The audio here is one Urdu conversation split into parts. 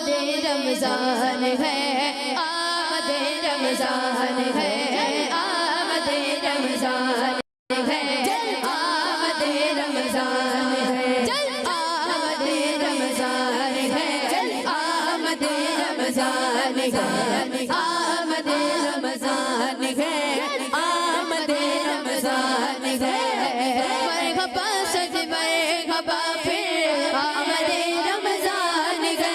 رمضان ہے، آمد رمضان ہے، آمد رمضان ہے، آمد رمضان ہے، آمد رمضان ہے، آمد رمضان ہے، آمد رمضان ہے، آمد رمضان ہے، مرحبا سج مرحبا پھر آمد رمضان ہے،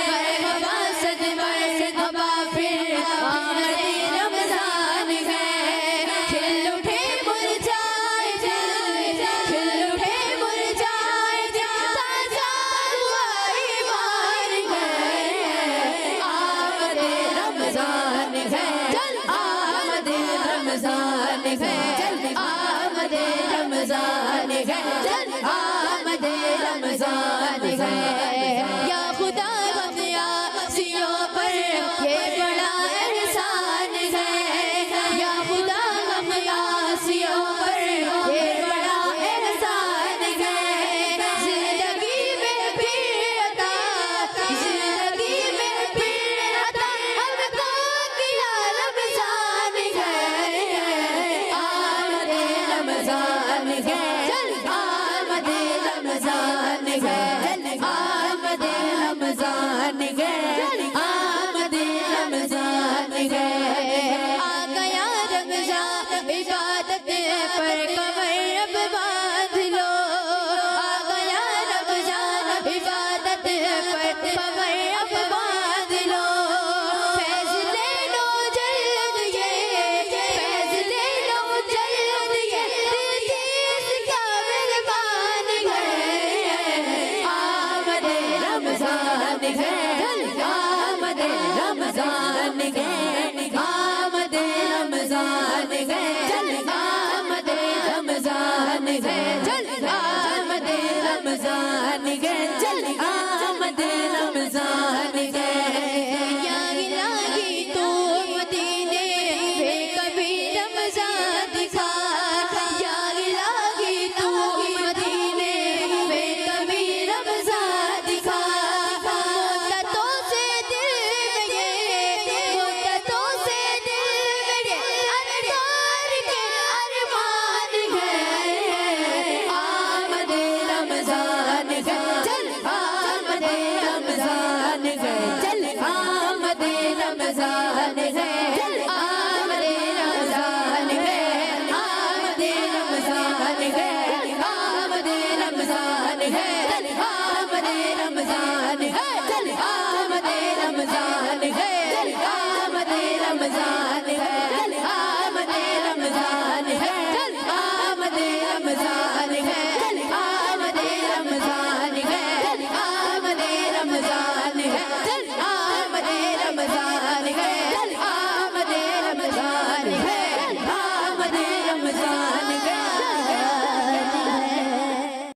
مرحبا سج مرحبا پھر آمد رمضان ہے، کھل اٹھے مرجھائے کھل اٹھے مرجھائے تازہ ہوا ایمان ہے، آمد رمضان ہے، آمد رمضان ہے، آمد رمضان ہے، آمد رمضان ہے، یا خدا غم یاسیوں پر یہ بڑا احسان ہے، یا خدا غم یاسیوں پر یہ بڑا احسان ہے، زندگی میں پھر عطا زندگی میں پھر عطا ہم کو کیا رمضان ہے، آمد رمضان ہے، آمد رمضان ہے، آمد رمضان ہے، آمد رمضان ہے، آ گیا رمضان عبادت پر کمر اب باندھ لو، آ گیا رمضان عبادت پر کمر اب باندھ لو، فیض لے لو جلد یہ فیض لے لو جلد یہ دل جیس کا مہربان ہے، آمد رمضان ہے، آمد رمضان ہے، آمد رمضان ہے، آمد رمضان ہے، آمد رمضان ہے، آمد رمضان ہے، یا الہی تو مدینے میں کبھی رمضان دکھا، یا الہی تو مدینے میں کبھی رمضان دکھا، مدتوں سے دل میں مدتوں سے دل میں انوار کے ارمان ہے، آمد رمضان ہے، آمد رمضان ہے، آمد رمضان ہے،